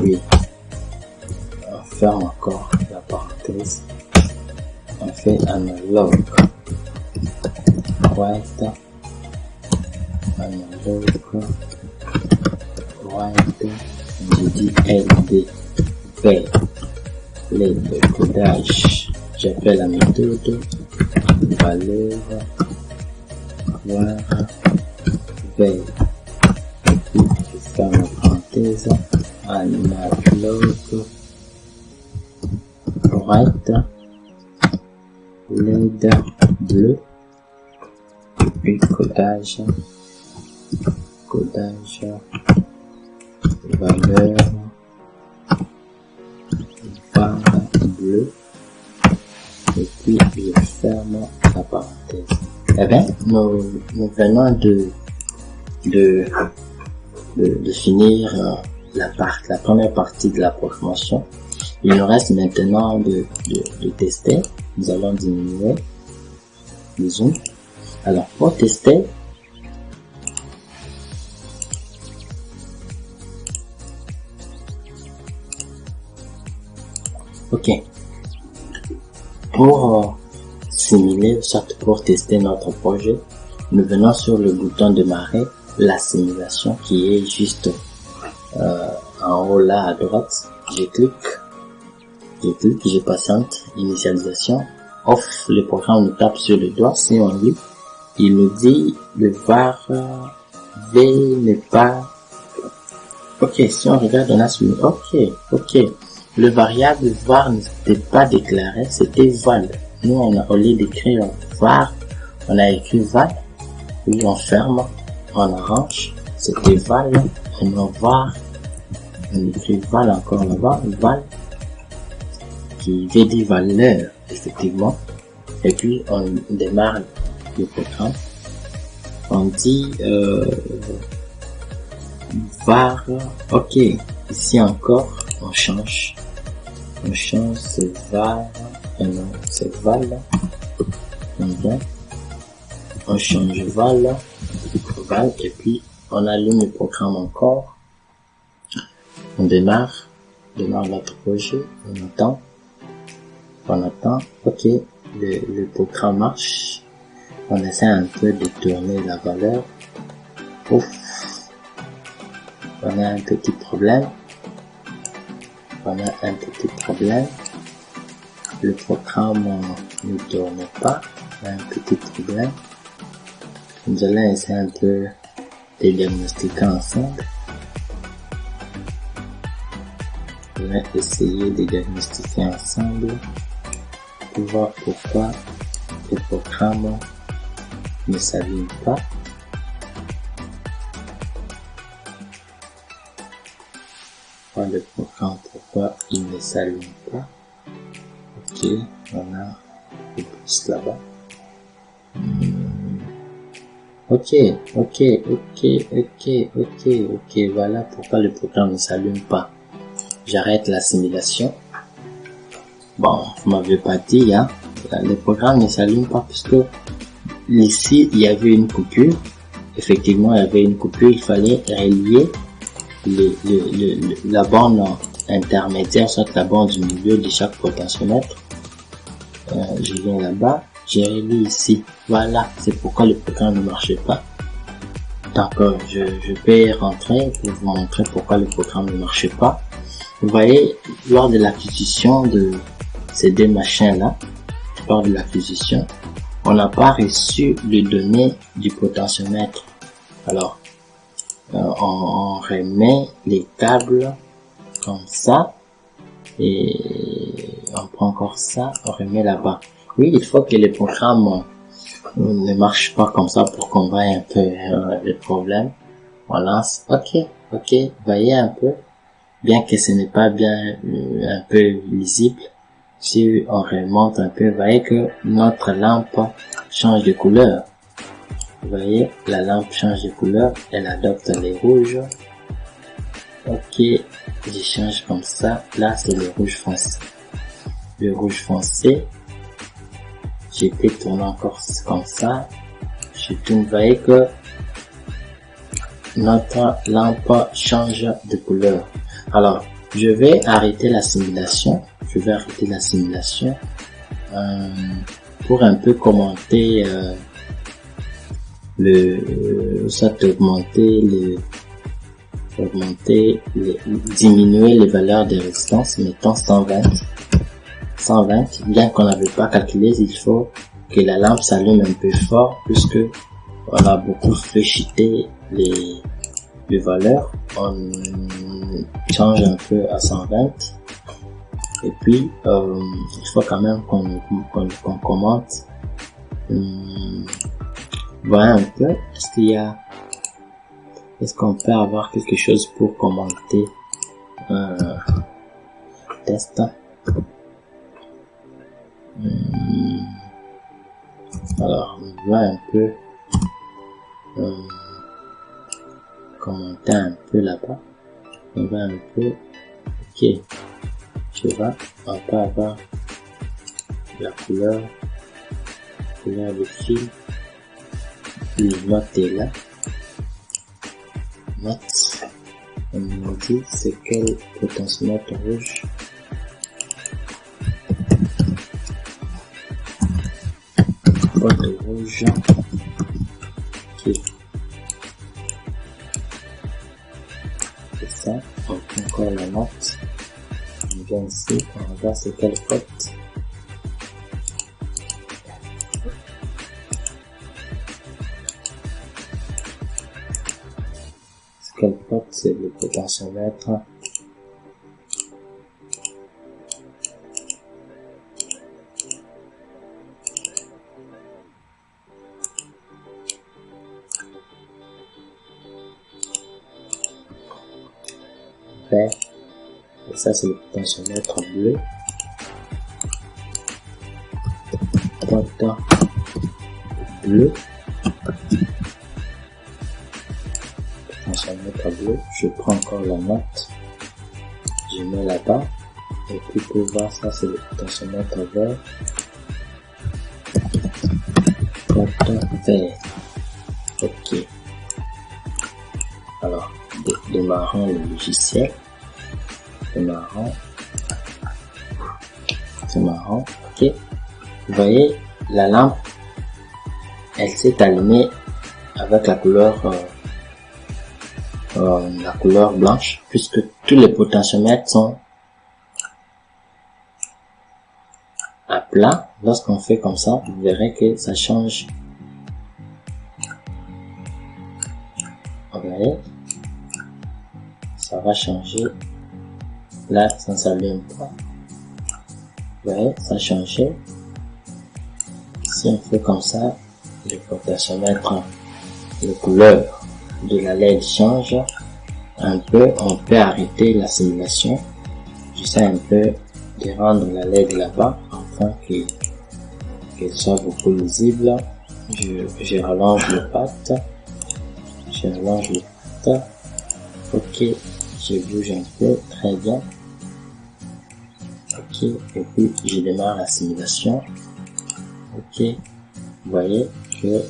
Oui, on ferme encore la parenthèse. On fait analogue write, je dis LD vers le codage. J'appelle la méthode valeur var vers, et puis je ferme la parenthèse, analogue write LED bleu, et puis codage valeur var bleu, et puis je ferme la parenthèse. Eh bien, nous venons de finir la première partie de la promotion. Il nous reste maintenant de tester. Nous allons diminuer le zoom. Alors, pour tester, ok, pour simuler, soit pour tester notre projet, nous venons sur le bouton démarrer, la simulation qui est juste en haut là à droite. Je clique, je patiente, initialisation, off, le programme nous tape sur le doigt. Si on lit, il nous dit le var v n'est pas, ok, si on regarde on a suivi, ok, le variable var n'était pas déclaré, c'était val. Nous au lieu d'écrire var, on a écrit val, puis on ferme, on arrange, c'était val, on var, on écrit val encore là-bas, val. qui veut dire valeur, effectivement. Et puis, on démarre le programme. On dit, var, ok. Ici encore, on change, c'est var, non, c'est val. On change val, et puis, on allume le programme encore. On démarre notre projet, on attend, ok, le programme marche, on essaie un peu de tourner la valeur, ouf, on a un petit problème, le programme ne tourne pas, on a un petit problème, nous allons essayer un peu de diagnostiquer ensemble. On va essayer de diagnostiquer ensemble pour voir pourquoi le programme ne s'allume pas. Pourquoi il ne s'allume pas. Ok, on a le plus là-bas. Ok, voilà pourquoi le programme ne s'allume pas. J'arrête la simulation. Bon, vous m'avez pas dit, hein. Le programme ne s'allume pas puisque ici, il y avait une coupure. Effectivement, il y avait une coupure. Il fallait relier la borne intermédiaire, soit la borne du milieu de chaque potentiomètre. Je viens là-bas. J'ai relié ici. Voilà. C'est pourquoi le programme ne marchait pas. Donc, je vais rentrer pour vous montrer pourquoi le programme ne marchait pas. Vous voyez, lors de l'acquisition de ces deux machins-là, on n'a pas reçu les données du potentiomètre. Alors, on remet les câbles comme ça, et on prend encore ça, on remet là-bas. Oui, il faut que le programme ne marche pas comme ça pour qu'on voie un peu le problème. On lance, ok, voyez un peu. Bien que ce n'est pas bien un peu visible, si on remonte un peu, vous voyez que notre lampe change de couleur. Vous voyez, la lampe change de couleur, elle adopte les rouges. Ok, je change comme ça. Là, c'est le rouge foncé. Le rouge foncé, je peux tourner encore comme ça. Je tourne, vous voyez que notre lampe change de couleur. Alors, je vais arrêter la simulation. Pour un peu commenter diminuer les valeurs de résistance, mettons 120, bien qu'on n'avait pas calculé, il faut que la lampe s'allume un peu fort, puisque on a beaucoup fait chuter les valeurs. On change un peu à 120, et puis il faut quand même qu'on commente. Voilà un peu, est-ce qu'on peut avoir quelque chose pour commenter test. Alors, on va un peu commenter un peu là-bas. On va un peu, ok, on peut avoir la couleur de fil. Le note est là. Note, on nous dit c'est quel potentiomètre rouge. Code rouge. Ok. C'est ça. On prend encore la note. On vient ici, on regarde c'est quelle code. Quel code, c'est le potentiomètre. Vert. Et ça, c'est le potentiomètre bleu. Potentiomètre bleu. Potentiomètre bleu. Je prends encore la note. Je mets là-bas. Et puis pour voir ça, c'est le potentiomètre vert. Bouton vert. Ok. Alors, démarrons le logiciel. Démarrons. Ok. Vous voyez, la lampe, elle s'est allumée avec la couleur blanche, puisque tous les potentiomètres sont à plat. Lorsqu'on fait comme ça, vous verrez que ça change. Vous voyez, ça va changer. Là, ça ne s'allume pas. Vous voyez, ça a changé. Si on fait comme ça, le potentiomètre, la couleur de la LED change un peu. On peut arrêter la simulation. J'essaie un peu de rendre la LED là-bas afin qu'elle soit beaucoup lisible. Je rallonge le pad. Ok, je bouge un peu, très bien. Ok, et puis je démarre la simulation. Ok, vous voyez que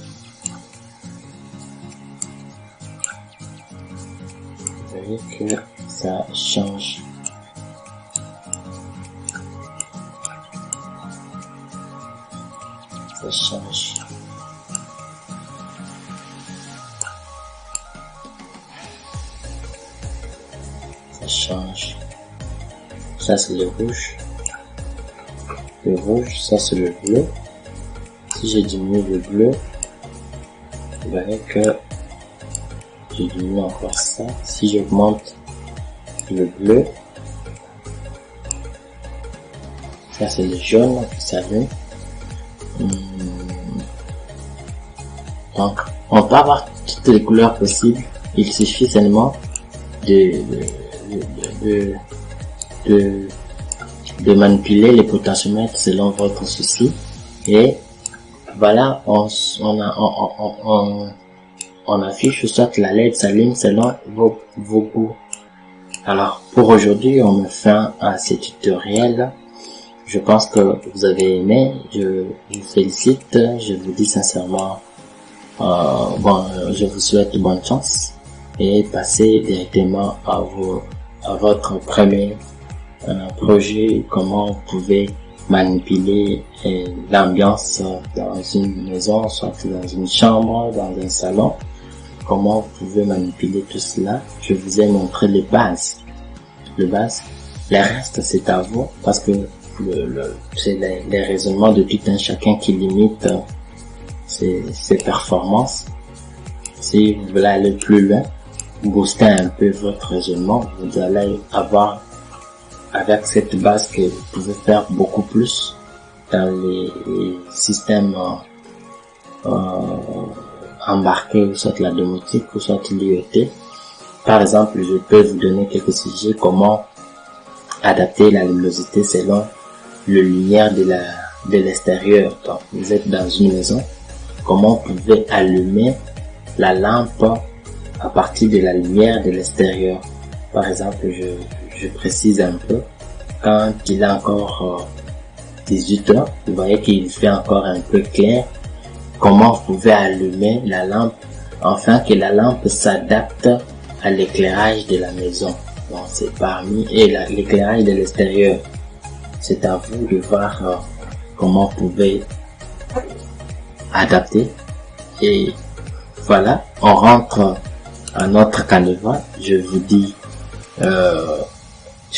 ça change. Ça change. Ça change. Ça c'est le rouge. Le rouge, ça c'est le bleu. Si je diminue le bleu, vous verrez que je diminue encore ça. Si j'augmente le bleu, ça c'est le jaune qui s'allume. Donc, on peut avoir toutes les couleurs possibles. Il suffit seulement de manipuler les potentiomètres selon votre souci. Et voilà, on affiche soit la LED s'allume selon vos goûts. Alors, pour aujourd'hui, on me fin à ce tutoriel. Je pense que vous avez aimé. Je vous félicite. Je vous dis sincèrement, je vous souhaite bonne chance et passez directement à votre premier projet. Comment vous pouvez manipuler l'ambiance dans une maison, soit dans une chambre, dans un salon. Comment vous pouvez manipuler tout cela. Je vous ai montré les bases. Le reste c'est à vous, parce que c'est les raisonnements de tout un chacun qui limite ses performances. Si vous voulez aller plus loin, booster un peu votre raisonnement, vous allez avoir avec cette base que vous pouvez faire beaucoup plus dans les systèmes embarqués, ou soit la domotique, ou soit l'IoT. Par exemple, je peux vous donner quelques sujets: comment adapter la luminosité selon la lumière de l'extérieur. Donc, vous êtes dans une maison, comment vous pouvez allumer la lampe à partir de la lumière de l'extérieur. Par exemple, je précise un peu, quand il est encore 18 heures, vous voyez qu'il fait encore un peu clair. Comment vous pouvez allumer la lampe afin que la lampe s'adapte à l'éclairage de la maison. Donc c'est l'éclairage de l'extérieur. C'est à vous de voir comment vous pouvez adapter. Et voilà, on rentre à notre canevas. Je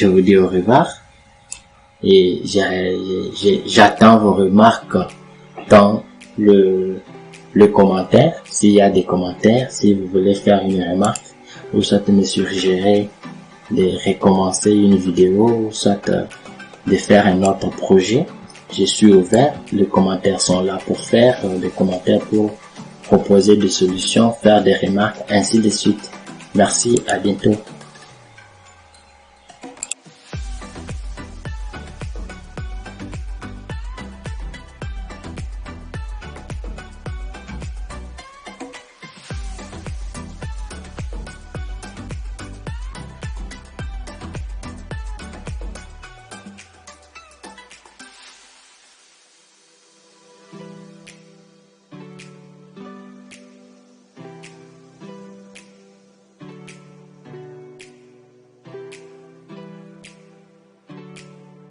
vous dis au revoir, et j'attends vos remarques dans le commentaire. S'il y a des commentaires, si vous voulez faire une remarque, ou soit me suggérer de recommencer une vidéo, ou soit de faire un autre projet, je suis ouvert. Les commentaires sont là pour faire des commentaires, pour proposer des solutions, faire des remarques, ainsi de suite. Merci, à bientôt.